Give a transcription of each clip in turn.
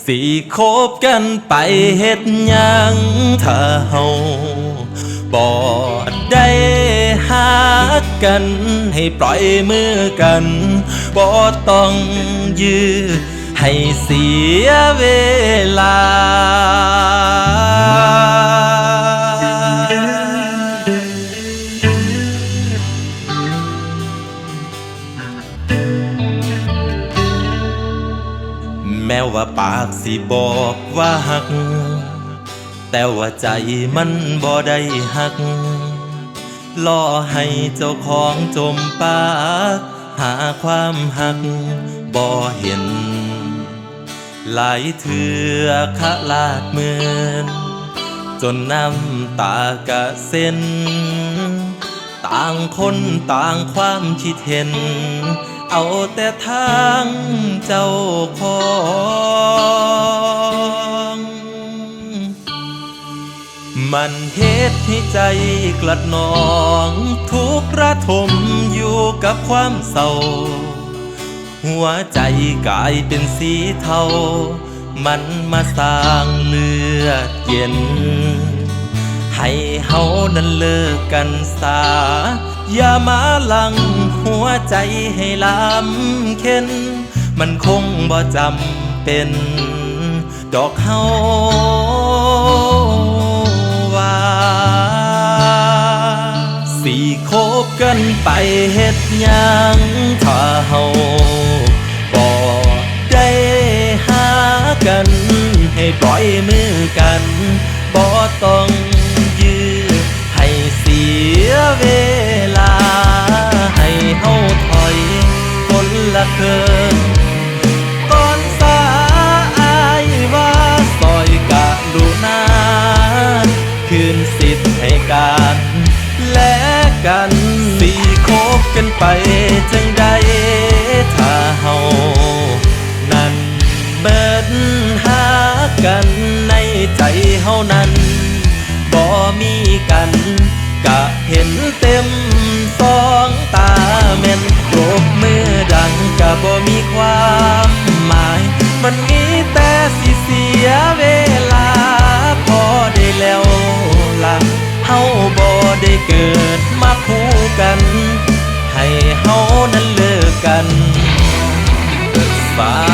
สิคบกันไปเฮ็ดหยังถ้าเฮาบ่ได้หักกันให้ปล่อยมือกันบ่ต้องยื้อให้เสียเวลาแม้ว่าปากสิบอกว่าหักแต่ว่าใจมันบ่ได้หักล่อให้เจ้าของจมปากหาความหักบ่เห็นหลายเถื่อคะลาดเหมือนจนน้ำตากะเส้นต่างคนต่างความคิดเห็นเอาแต่ทางเจ้าของมันเหตุให้ใจกลัดหนองทุกข์ระทมอยู่กับความเศร้าหัวใจกลายเป็นสีเทามันมาสร้างเลือดเย็นให้เฮานั้นเลิกกันซาอย่ามาลังหัวใจให้ลำเค็นมันคงบ่จำเป็นดอกเฮาว่าสิคบกันไปเฮ็ดหยังถ้าเฮาบ่ได้หากันให้ปล่อยมือกันบ่ต้องยื้อให้เสียเวลาให้เฮาถอยคนละเคินก่อนสาอายว่าซอยกะลุนาคืนสิทธิ์ให้กันและกันสิคบกันไปจังใดถ้าเฮานั้นเบิดหากันในใจเฮานั้นบ่มีกันกะเห็นเต็มสองตาแม่นปรบมือดังกะบ่มีความหมายมันมีแต่สิเสียเวลาพอได้แล้วล่ะเฮาบ่ได้เกิดมาคู่กันให้เฮานั้นเลิกกันฝาก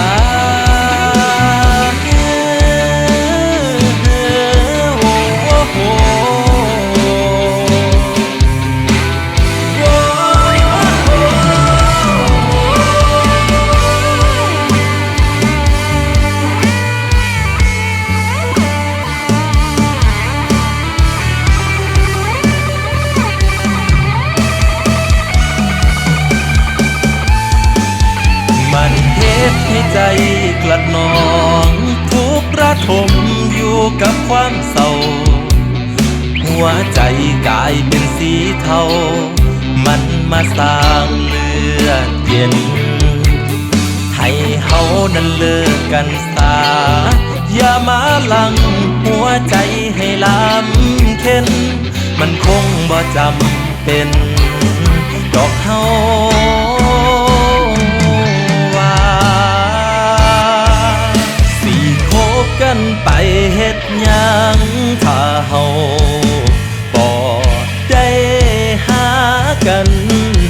ให้ใจกลัดหนองทุกข์ระทมอยู่กับความเศร้าหัวใจกลายเป็นสีเทามันมาสร้างเลือดเย็นให้เฮานั้นเลิกกันซาอย่ามาลังหัวใจให้ลำเค็นมันคงบ่จำเป็นดอกเฮากันไปเฮ็ดหยังถ้าเฮาบ่ได้หากัน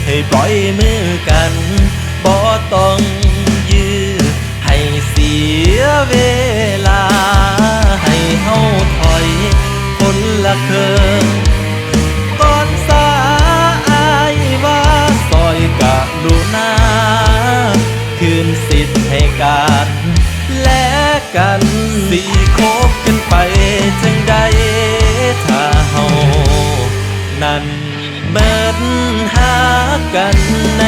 ให้ปล่อยมือกันบ่ต้องยื้อให้เสียเวลาให้เฮาถอยคนละเคินก่อนสาอายว่าซอยกะลุนาคืนสิทธิ์ให้กันและกันสิคบกันไปจังใดถ้าเฮานั้นเบิดหากันใน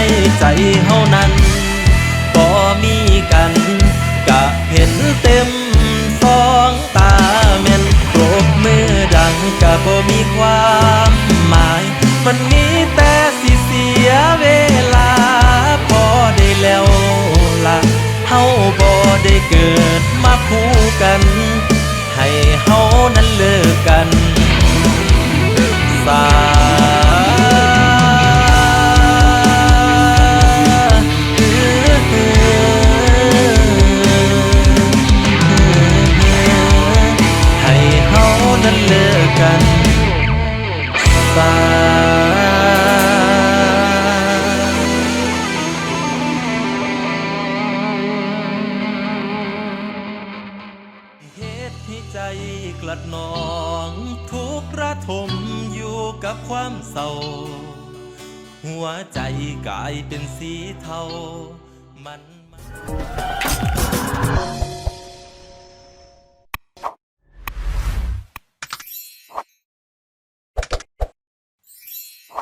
ดหนองทุกข์ระทมอยู่กับความเศร้าหัวใจกลายเป็นสีเทามัน